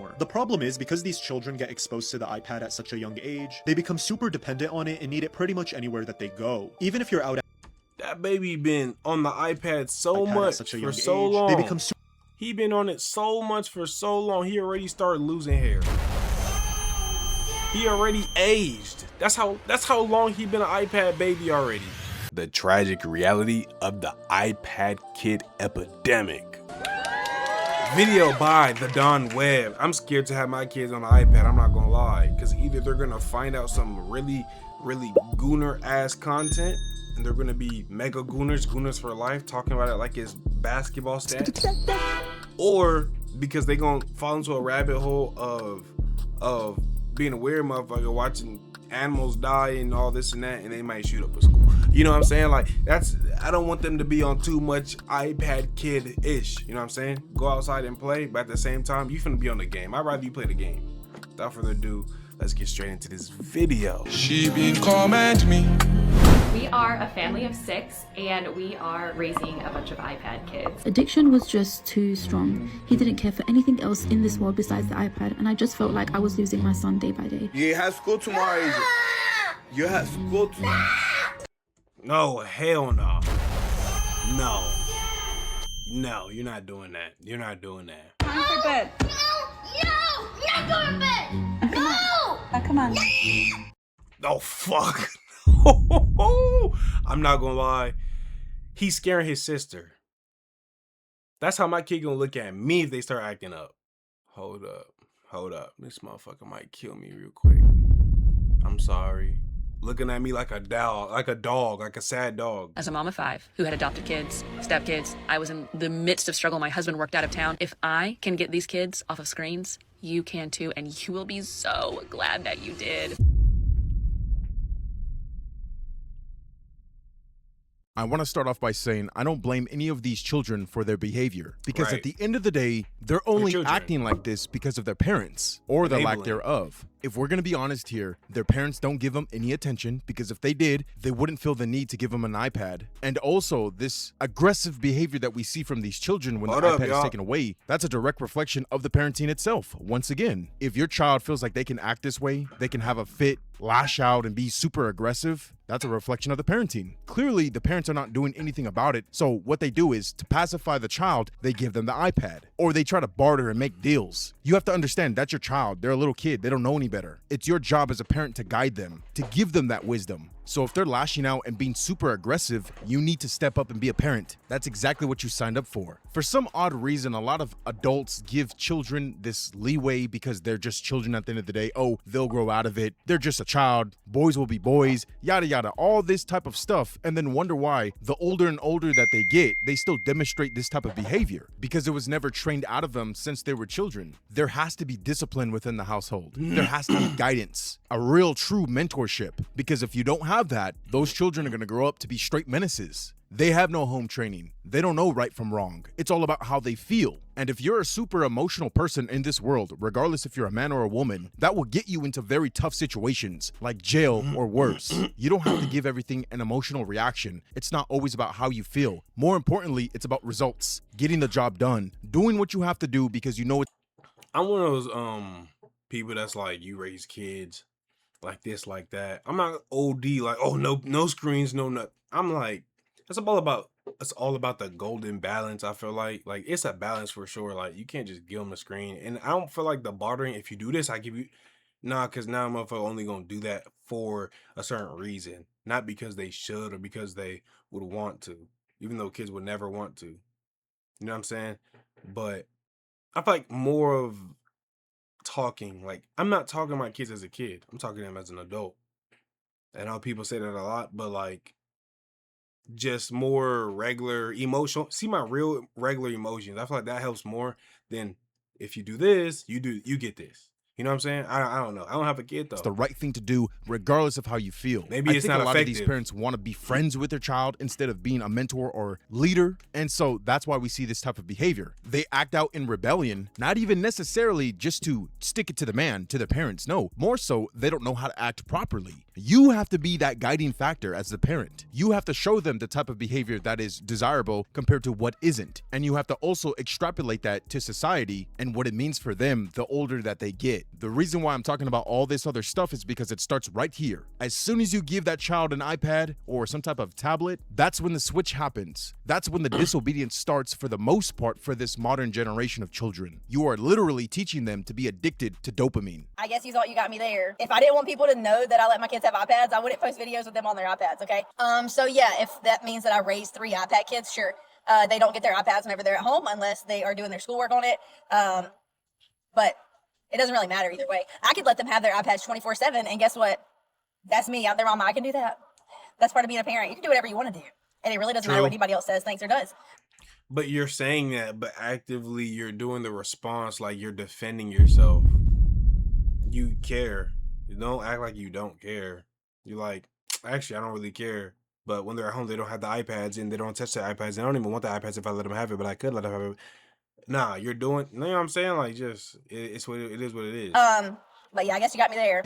more. The problem is, because these children get exposed to the iPad at such a young age, they become super dependent on it and need it pretty much anywhere that they go. Even if you're out that baby been on the iPad so at much such a for young so age, long. they become He been on it so much for so long. He already started losing hair. He already aged. That's how long he been an iPad baby already. The tragic reality of the iPad kid epidemic. Video by the Don Webb. I'm scared to have my kids on the iPad, I'm not gonna lie. Because either they're gonna find out some really gooner ass content, and they're gonna be mega gooners for life, talking about it like it's basketball stats. Or because they gonna fall into a rabbit hole of being a weird motherfucker, watching animals die and all this and that, and they might shoot up a school. You know what I'm saying? Like, I don't want them to be on too much iPad kid-ish. You know what I'm saying? Go outside and play, but at the same time, you finna be on the game. I'd rather you play the game. Without further ado, let's get straight into this video. She been command me. We are a family of 6 and we are raising a bunch of iPad kids. Addiction was just too strong. He didn't care for anything else in this world besides the iPad, and I just felt like I was losing my son day by day. You have school tomorrow, Agent. You have school tomorrow. No, hell no. No, you're not doing that. You're not doing that. Time for bed. No, not going to bed. No. Oh, come on. Oh, fuck. I'm not gonna lie. He's scaring his sister. That's how my kid gonna look at me if they start acting up. Hold up. This motherfucker might kill me real quick. I'm sorry. Looking at me like a dog, like a sad dog. As a mom of 5 who had adopted kids, stepkids, I was in the midst of struggle. My husband worked out of town. If I can get these kids off of screens, you can too, and you will be so glad that you did. I want to start off by saying I don't blame any of these children for their behavior, because at the end of the day, they're only acting like this because of their parents or the lack thereof. If we're going to be honest here, their parents don't give them any attention, because if they did, they wouldn't feel the need to give them an iPad. And also, this aggressive behavior that we see from these children when the iPad is taken away, that's a direct reflection of the parenting itself. Once again, if your child feels like they can act this way, they can have a fit, lash out, and be super aggressive, that's a reflection of the parenting. Clearly, the parents are not doing anything about it, so what they do is, to pacify the child, they give them the iPad, or they try to barter and make deals. You have to understand, that's your child. They're a little kid. They don't know any better. It's your job as a parent to guide them, to give them that wisdom. So if they're lashing out and being super aggressive, you need to step up and be a parent. That's exactly what you signed up for. For some odd reason, a lot of adults give children this leeway because they're just children at the end of the day. Oh, they'll grow out of it. They're just a child. Boys will be boys, yada yada, all this type of stuff, and then wonder why the older and older that they get, they still demonstrate this type of behavior because it was never trained out of them since they were children. There has to be discipline within the household. There has to be guidance, a real true mentorship, because if you don't have that, those children are going to grow up to be straight menaces. They have no home training. They don't know right from wrong. It's all about how they feel. And if you're a super emotional person in this world, regardless if you're a man or a woman, that will get you into very tough situations like jail or worse. You don't have to give everything an emotional reaction. It's not always about how you feel. More importantly, it's about results, getting the job done, doing what you have to do because you know it's. I'm one of those people that's like, you raise kids like this, like that. I'm not OD like, oh no screens, no nut. I'm like, it's all about the golden balance. I feel like it's a balance for sure. Like, you can't just give them a screen, and I don't feel like the bartering. If you do this, I give you because now motherfucker only gonna do that for a certain reason, not because they should or because they would want to, even though kids would never want to. You know what I'm saying? But I feel like more of talking. Like, I'm not talking to my kids as a kid. I'm talking to them as an adult. I know people say that a lot, but like, just more regular emotional. See my real regular emotions. I feel like that helps more than if you do this, you get this. You know what I'm saying? I don't know. I don't have a kid though. It's the right thing to do, regardless of how you feel. Maybe it's I think not a lot effective. of these parents want to be friends with their child instead of being a mentor or leader, and so that's why we see this type of behavior. They act out in rebellion, not even necessarily just to stick it to the man, to their parents. No, more so they don't know how to act properly. You have to be that guiding factor as the parent. You have to show them the type of behavior that is desirable compared to what isn't, and you have to also extrapolate that to society and what it means for them the older that they get. The reason why I'm talking about all this other stuff is because it starts right here. As soon as you give that child an iPad or some type of tablet, that's when the switch happens. That's when the disobedience starts for the most part for this modern generation of children. You are literally teaching them to be addicted to dopamine. I guess you thought you got me there. If I didn't want people to know that I let my kids have iPads, I wouldn't post videos with them on their iPads, okay? So yeah, if that means that I raised 3 iPad kids, sure. They don't get their iPads whenever they're at home unless they are doing their schoolwork on it. But it doesn't really matter either way. I could let them have their iPads 24/7, and guess what? That's me. I'm their mama. I can do that. That's part of being a parent. You can do whatever you want to do, and it really doesn't matter what anybody else says, thinks, or does. But you're saying that, but actively you're doing the response like you're defending yourself. You care. You don't act like you don't care. You're like, actually, I don't really care. But when they're at home, they don't have the iPads and they don't touch the iPads. They don't even want the iPads if I let them have it, but I could let them have it. Nah, you're doing, you know what I'm saying? Like, just, it's what it is what it is. But yeah, I guess you got me there.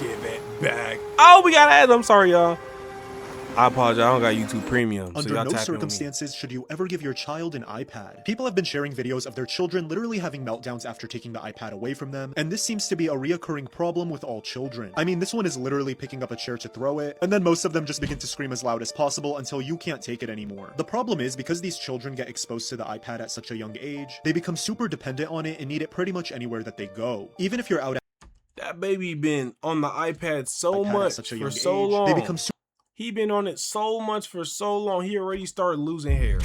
Give it back. Oh, we got ads. I'm sorry, y'all. I apologize. I don't got YouTube Premium. Under no circumstances should you ever give your child an iPad. People have been sharing videos of their children literally having meltdowns after taking the iPad away from them, and this seems to be a reoccurring problem with all children. I mean, this one is literally picking up a chair to throw it, and then most of them just begin to scream as loud as possible until you can't take it anymore. The problem is, because these children get exposed to the iPad at such a young age, they become super dependent on it and need it pretty much anywhere that they go. Even if you're out at that baby been on the iPad so much for so long. They become He been on it so much for so long, he already started losing hair.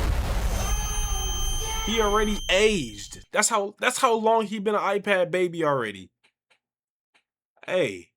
He already aged. That's how long he been an iPad baby already. Hey,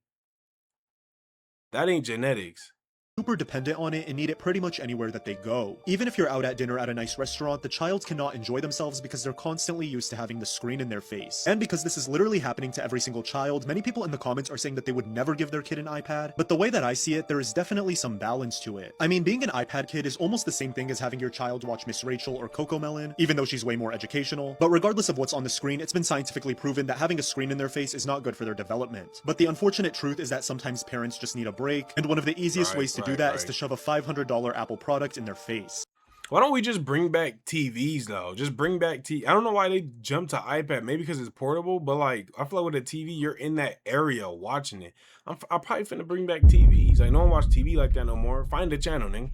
that ain't genetics. Super dependent on it and need it pretty much anywhere that they go. Even if you're out at dinner at a nice restaurant, the child cannot enjoy themselves because they're constantly used to having the screen in their face. And because this is literally happening to every single child, many people in the comments are saying that they would never give their kid an iPad. But the way that I see it, there is definitely some balance to it. I mean, being an iPad kid is almost the same thing as having your child watch Miss Rachel or Cocomelon, even though she's way more educational. But regardless of what's on the screen, it's been scientifically proven that having a screen in their face is not good for their development. But the unfortunate truth is that sometimes parents just need a break, and one of the easiest ways to do that is to shove a $500 Apple product in their face. Why don't we just bring back TVs though? Just bring back I don't know why they jumped to iPad. Maybe because it's portable, but like I feel like with a TV, you're in that area watching it. I'm probably finna bring back TVs. Like no one watch TV like that no more. Find a channel, nigga.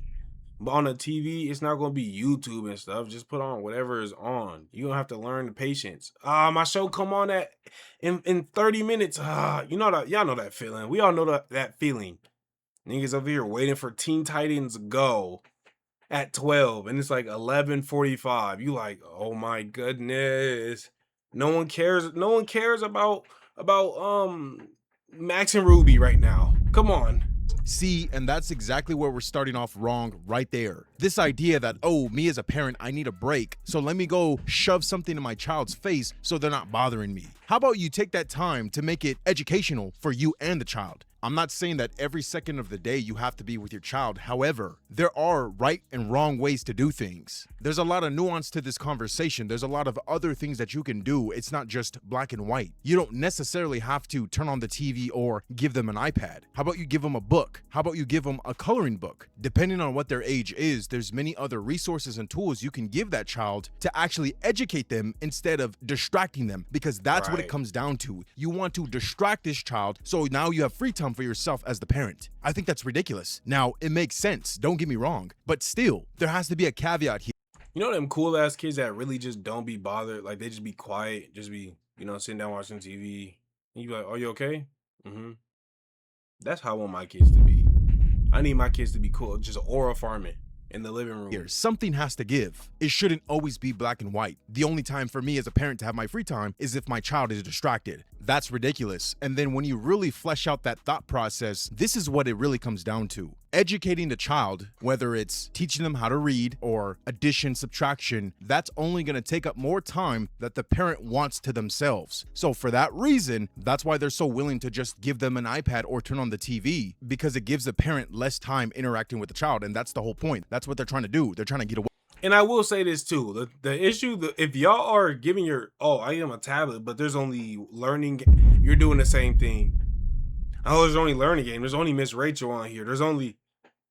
But on a TV, it's not gonna be YouTube and stuff. Just put on whatever is on. You don't have to learn the patience. My show come on in 30 minutes. You know that, y'all know that feeling. We all know that feeling. Niggas over here waiting for Teen Titans Go at 12 and it's like 11:45. You like, oh my goodness. No one cares about Max and Ruby right now. Come on. See, and that's exactly where we're starting off wrong right there. This idea that, oh, me as a parent, I need a break, so let me go shove something in my child's face so they're not bothering me. How about you take that time to make it educational for you and the child? I'm not saying that every second of the day you have to be with your child. However, there are right and wrong ways to do things. There's a lot of nuance to this conversation. There's a lot of other things that you can do. It's not just black and white. You don't necessarily have to turn on the TV or give them an iPad. How about you give them a book? How about you give them a coloring book? Depending on what their age is, there's many other resources and tools you can give that child to actually educate them instead of distracting them, because that's what it comes down to. You want to distract this child so now you have free time for yourself as the parent. I think that's ridiculous. Now, it makes sense, don't get me wrong, but still, there has to be a caveat here. You know them cool ass kids that really just don't be bothered, like they just be quiet, just be, you know, sitting down watching TV. And you be like, are you okay? That's how I want my kids to be. I need my kids to be cool, just aura farming in the living room. Something has to give. It shouldn't always be black and white. The only time for me as a parent to have my free time is if my child is distracted. That's ridiculous. And then when you really flesh out that thought process, this is what it really comes down to. Educating the child, whether it's teaching them how to read or addition, subtraction, that's only going to take up more time that the parent wants to themselves. So for that reason, that's why they're so willing to just give them an iPad or turn on the TV, because it gives the parent less time interacting with the child. And that's the whole point. That's what they're trying to do. They're trying to get away. And I will say this too, the issue, if y'all are giving your, I am a tablet, but there's only learning, you're doing the same thing. Oh, there's only learning game. There's only Miss Rachel on here.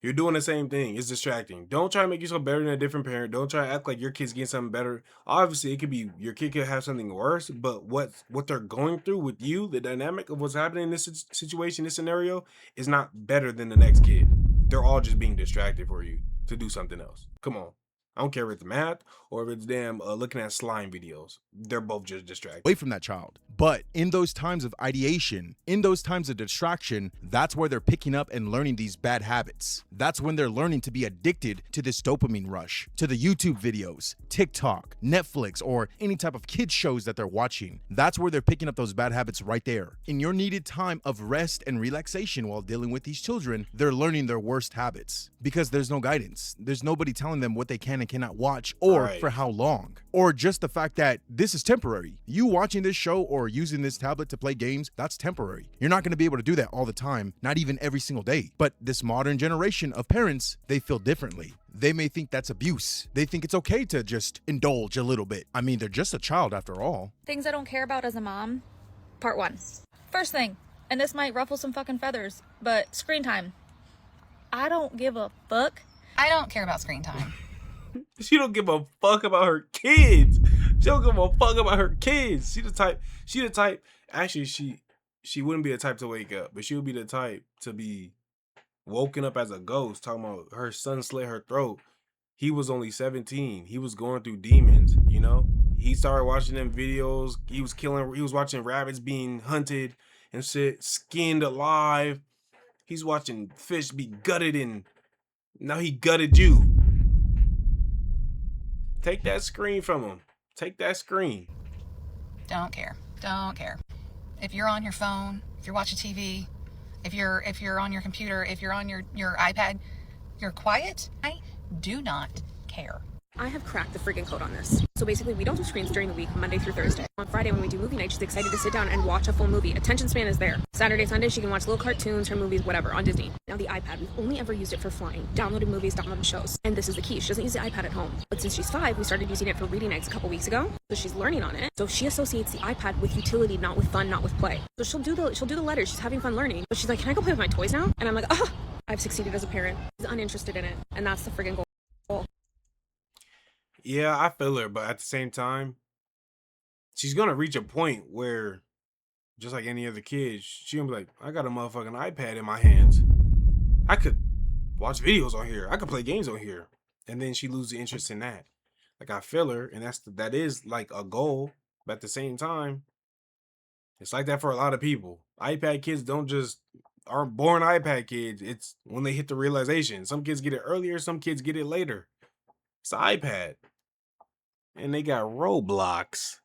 You're doing the same thing. It's distracting. Don't try to make yourself better than a different parent. Don't try to act like your kid's getting something better. Obviously, it could be your kid could have something worse, but what they're going through with you, the dynamic of what's happening in this situation, this scenario, is not better than the next kid. They're all just being distracted for you to do something else. Come on. I don't care if it's math or if it's damn looking at slime videos. They're both just distracted. Away from that child. But in those times of ideation, in those times of distraction, that's where they're picking up and learning these bad habits. That's when they're learning to be addicted to this dopamine rush, to the YouTube videos, TikTok, Netflix, or any type of kids shows that they're watching. That's where they're picking up those bad habits right there. In your needed time of rest and relaxation while dealing with these children, they're learning their worst habits because there's no guidance. There's nobody telling them what they can and cannot watch or for how long, or just the fact that this is temporary. You watching this show or using this tablet to play games, that's temporary. You're not going to be able to do that all the time, not even every single day. But this modern generation of parents, they feel differently. They may think that's abuse. They think it's okay to just indulge a little bit. I mean, they're just a child after all. Things I don't care about as a mom. Part 1. First thing, and this might ruffle some fucking feathers, but screen time. I don't give a fuck. I don't care about screen time. She don't give a fuck about her kids. She don't give a fuck about her kids. She the type, actually, she wouldn't be the type to wake up, but she would be the type to be woken up as a ghost, talking about her son slit her throat. He was only 17. He was going through demons, you know? He started watching them videos. He was watching rabbits being hunted and shit, skinned alive. He's watching fish be gutted, and now he gutted you. Take that screen from him. Take that screen. Don't care. Don't care. If you're on your phone, if you're watching TV, if you're on your computer, if you're on your iPad, you're quiet. I do not care. I have cracked the freaking code on this. So basically, we don't do screens during the week, Monday through Thursday. On Friday, when we do movie night, she's excited to sit down and watch a full movie. Attention span is there. Saturday, Sunday, she can watch little cartoons, her movies, whatever, on Disney. Now the iPad, we've only ever used it for flying, downloading movies, downloading shows. And this is the key, she doesn't use the iPad at home. But since she's 5, we started using it for reading nights a couple weeks ago. So she's learning on it. So she associates the iPad with utility, not with fun, not with play. So she'll do the letters, she's having fun learning. But she's like, can I go play with my toys now? And I'm like, I've succeeded as a parent. She's uninterested in it. And that's the friggin' goal. Yeah, I feel her, but at the same time, she's gonna reach a point where, just like any other kid, she's gonna be like, I got a motherfucking iPad in my hands. I could watch videos on here. I could play games on here. And then she loses the interest in that. Like, I feel her, and that is like a goal, but at the same time, it's like that for a lot of people. iPad kids aren't born iPad kids. It's when they hit the realization. Some kids get it earlier, some kids get it later. It's an iPad. And they got Roblox.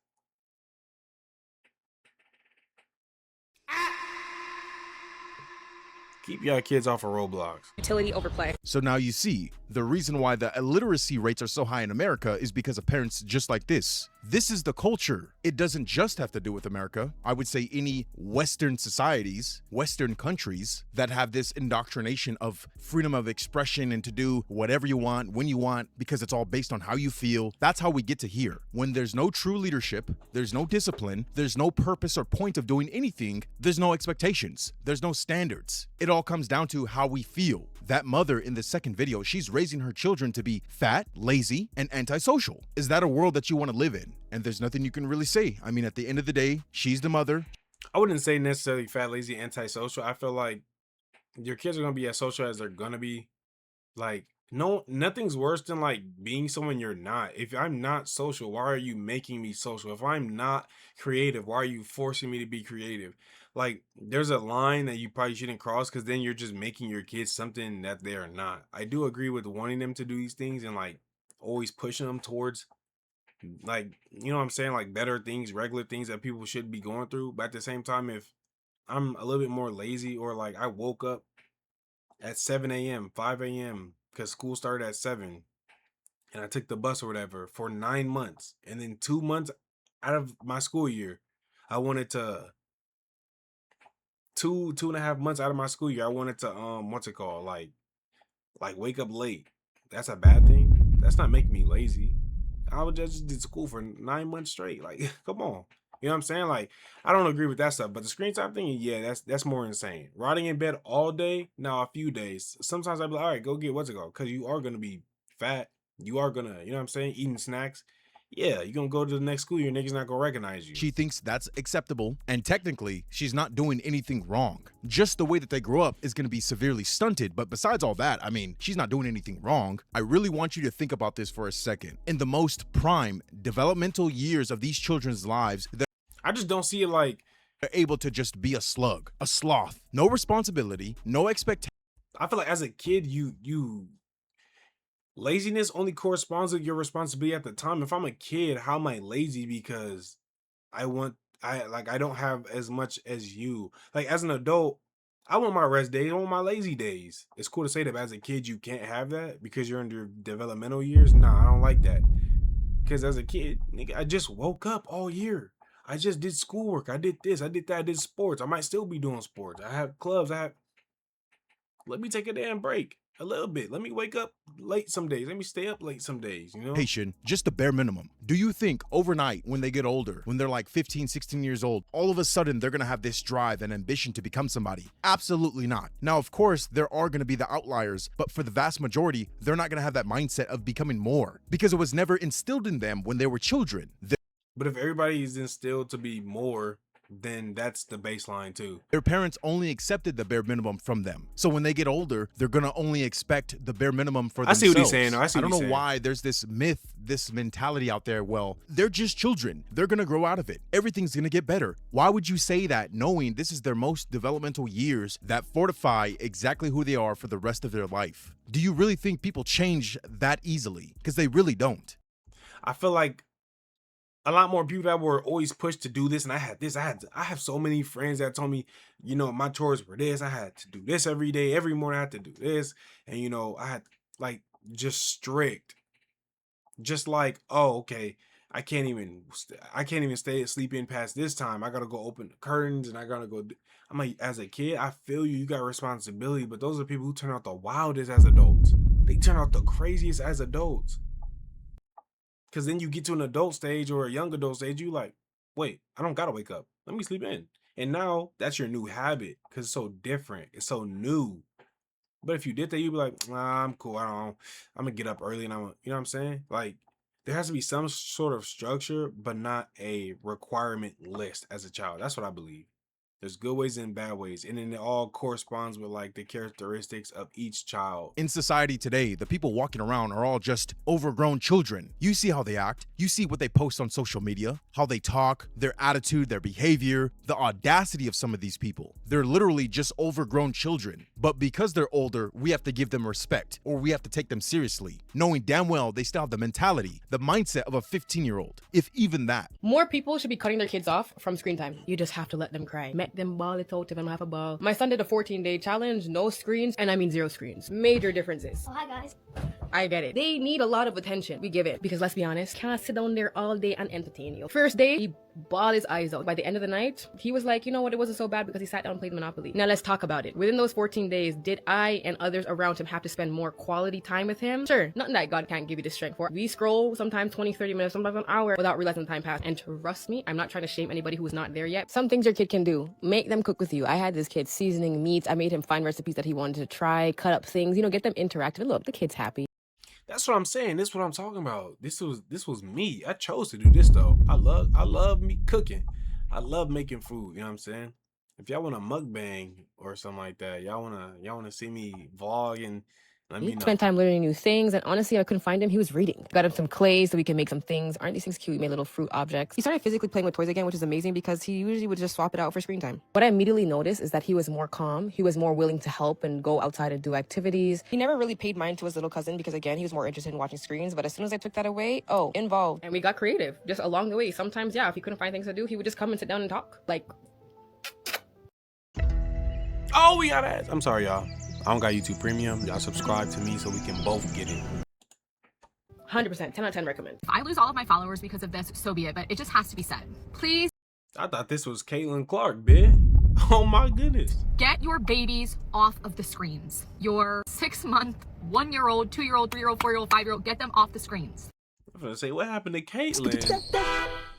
Keep y'all kids off of Roblox. Utility over play. So now you see, the reason why the illiteracy rates are so high in America is because of parents just like this. This is the culture. It doesn't just have to do with America. I would say any Western societies, Western countries that have this indoctrination of freedom of expression and to do whatever you want, when you want, because it's all based on how you feel. That's how we get to here. When there's no true leadership, there's no discipline, there's no purpose or point of doing anything, there's no expectations, there's no standards. It all comes down to how we feel. That mother in the second video, she's raising her children to be fat, lazy, and antisocial. Is that a world that you want to live in? And there's nothing you can really say. I mean, at the end of the day, she's the mother. I wouldn't say necessarily fat, lazy, antisocial. I feel like your kids are going to be as social as they're going to be. Like, nothing's worse than like being someone you're not. If I'm not social, why are you making me social? If I'm not creative, why are you forcing me to be creative? Like, there's a line that you probably shouldn't cross, because then you're just making your kids something that they're not. I do agree with wanting them to do these things and like always pushing them towards, like, you know what I'm saying, like better things, regular things that people should be going through. But at the same time, if I'm a little bit more lazy, or like I woke up at 7 a.m., 5 a.m. because school started at 7. And I took the bus or whatever for 9 months. And then 2 months out of my school year, I wanted to 2.5 months out of my school year, I wanted to what's it called? Like wake up late. That's a bad thing. That's not making me lazy. I was just did school for 9 months straight. Like, come on. You know what I'm saying? Like, I don't agree with that stuff. But the screen time thing, yeah, that's more insane. Rotting in bed all day, now a few days. Sometimes I'd be like, all right, go get what's it called? Because you are gonna be fat. You are gonna, you know what I'm saying, eating snacks. Yeah, you're gonna go to the next school year, niggas not gonna recognize you. She thinks that's acceptable, and technically, she's not doing anything wrong. Just the way that they grow up is gonna be severely stunted, but besides all that, I mean, she's not doing anything wrong. I really want you to think about this for a second. In the most prime developmental years of these children's lives, I just don't see it like they're able to just be a slug, a sloth, no responsibility, no expectation. I feel like as a kid, laziness only corresponds with your responsibility at the time. If I'm a kid, how am I lazy because I don't have as much as you? Like as an adult, I want my rest days, I want my lazy days. It's cool to say that, but as a kid, you can't have that because you're in your developmental years. Nah, I don't like that. Because as a kid, nigga, I just woke up all year. I just did schoolwork. I did this, I did that, I did sports. I might still be doing sports. I have clubs. Let me take a damn break. A little bit. Let me wake up late some days. Let me stay up late some days, you know? Just the bare minimum. Do you think overnight when they get older, when they're like 15, 16 years old, all of a sudden they're gonna have this drive and ambition to become somebody? Absolutely not. Now, of course, there are gonna be the outliers, but for the vast majority, they're not gonna have that mindset of becoming more because it was never instilled in them when they were children. But if everybody is instilled to be more, then that's the baseline too. Their parents only accepted the bare minimum from them. So when they get older, they're gonna only expect the bare minimum for themselves. I see what he's saying. I don't know why there's this myth, this mentality out there. Well, they're just children. They're gonna grow out of it. Everything's gonna get better. Why would you say that knowing this is their most developmental years that fortify exactly who they are for the rest of their life? Do you really think people change that easily? Because they really don't. I feel like a lot more people that were always pushed to do this, and I have so many friends that told me, you know, my chores were this. I had to do this every day, every morning. I had to do this, and you know, I had like just strict, just like, oh, okay, I can't even sleep in past this time. I gotta go open the curtains, and I gotta go. I'm like, as a kid, I feel you. You got responsibility, but those are people who turn out the wildest as adults. They turn out the craziest as adults. Because then you get to an adult stage or a young adult stage, you like, wait, I don't gotta wake up. Let me sleep in. And now that's your new habit because it's so different. It's so new. But if you did that, you'd be like, nah, I'm cool. I'm gonna get up early and you know what I'm saying? Like, there has to be some sort of structure, but not a requirement list as a child. That's what I believe. There's good ways and bad ways, and then it all corresponds with like the characteristics of each child. In society today, the people walking around are all just overgrown children. You see how they act. You see what they post on social media, how they talk, their attitude, their behavior, the audacity of some of these people. They're literally just overgrown children. But because they're older, we have to give them respect, or we have to take them seriously, knowing damn well they still have the mentality, the mindset of a 15-year-old, if even that. More people should be cutting their kids off from screen time. You just have to let them cry. Make them ball it out if them have a ball. My son did a 14-day challenge, no screens, and I mean 0 screens. Major differences. Oh, hi guys. I get it. They need a lot of attention. We give it. Because let's be honest, can't sit down there all day and entertain you. First day, he bawled his eyes out. By the end of the night, he was like, you know what, it wasn't so bad because he sat down and played Monopoly. Now let's talk about it. Within those 14 days, did I and others around him have to spend more quality time with him? Sure, nothing that God can't give you the strength for. We scroll sometimes 20, 30 minutes, sometimes an hour without realizing the time passed. And trust me, I'm not trying to shame anybody who's not there yet. Some things your kid can do. Make them cook with you. I had this kid seasoning meats. I made him find recipes that he wanted to try, cut up things, you know, get them interactive. And look, the kid's happy. That's what I'm saying. This is what I'm talking about. This was me. I chose to do this though. I love me cooking. I love making food. You know what I'm saying? If y'all want a mukbang or something like that, y'all wanna see me vlog and let me know. Spent time learning new things, and honestly, I couldn't find him. He was reading. Got him some clay so we can make some things. Aren't these things cute? We made little fruit objects. He started physically playing with toys again, which is amazing because he usually would just swap it out for screen time. What I immediately noticed is that he was more calm. He was more willing to help and go outside and do activities. He never really paid mind to his little cousin because, again, he was more interested in watching screens. But as soon as I took that away, oh, involved. And we got creative just along the way. Sometimes, yeah, if he couldn't find things to do, he would just come and sit down and talk. Like, oh, we got ads. I'm sorry, y'all. I don't got YouTube Premium. Y'all subscribe to me so we can both get it. 100%, 10 out of 10 recommend. If I lose all of my followers because of this, so be it, but it just has to be said. Please. I thought this was Caitlin Clark, bitch. Oh my goodness. Get your babies off of the screens. Your 6-month, 1-year-old, 2-year-old, 3-year-old, 4-year-old, 5-year-old, get them off the screens. I'm gonna say, what happened to Caitlin?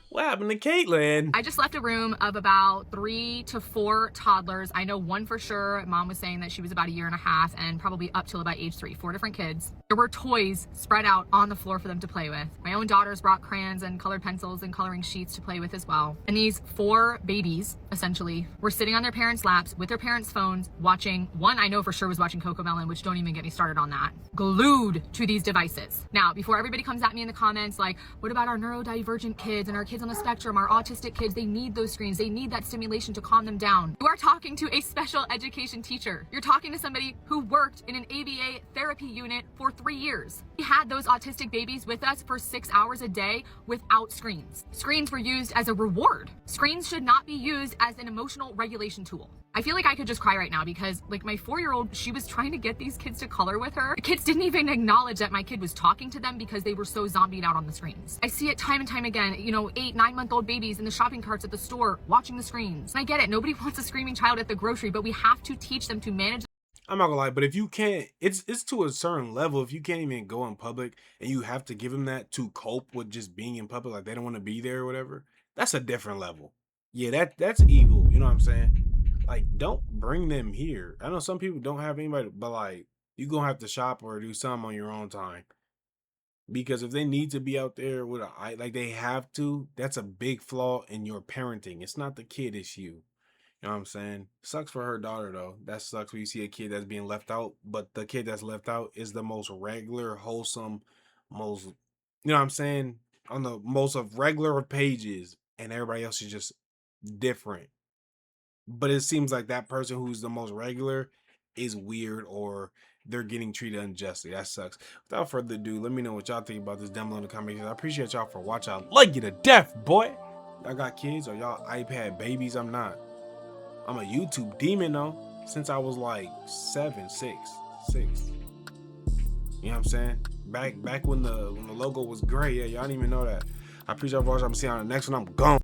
What happened to Caitlin? I just left a room of about 3 to 4 toddlers. I know one for sure. Mom was saying that she was about 1.5 years and probably up till about age 3, 4 different kids. There were toys spread out on the floor for them to play with. My own daughters brought crayons and colored pencils and coloring sheets to play with as well. And these 4 babies, essentially, were sitting on their parents' laps with their parents' phones, watching, one I know for sure was watching Cocomelon, which don't even get me started on that, glued to these devices. Now, before everybody comes at me in the comments like, what about our neurodivergent kids and our kids on the spectrum, our autistic kids? They need those screens. They need that stimulation to calm them down. You are talking to a special education teacher. You're talking to somebody who worked in an ABA therapy unit for 3 years. We had those autistic babies with us for 6 hours a day without screens. Screens were used as a reward. Screens should not be used as an emotional regulation tool. I feel like I could just cry right now because like my 4-year-old, she was trying to get these kids to color with her. The kids didn't even acknowledge that my kid was talking to them because they were so zombied out on the screens. I see it time and time again, you know, 8, 9-month-old babies in the shopping carts at the store watching the screens. And I get it, nobody wants a screaming child at the grocery, but we have to teach them to manage. I'm not gonna lie, but if you can't, it's to a certain level. If you can't even go in public and you have to give them that to cope with just being in public, like they don't want to be there or whatever, that's a different level. Yeah, that's evil. You know what I'm saying? Like, don't bring them here. I know some people don't have anybody, but like, you gonna have to shop or do something on your own time. Because if they need to be out there with like they have to, that's a big flaw in your parenting. It's not the kid, it's you. You know what I'm saying? Sucks for her daughter though. That sucks when you see a kid that's being left out, but the kid that's left out is the most regular, wholesome, most, you know what I'm saying? On the most of regular pages, and everybody else is just different. But it seems like that person who's the most regular is weird or they're getting treated unjustly. That sucks. Without further ado, let me know what y'all think about this down below in the comments. I appreciate y'all for watching. I like you to death, boy. Y'all got kids or y'all iPad babies? I'm not. I'm a YouTube demon though. Since I was like 7, 6. You know what I'm saying? Back when the logo was gray. Yeah, y'all didn't even know that. I appreciate y'all for watching. I'm seeing you on the next one. I'm gone.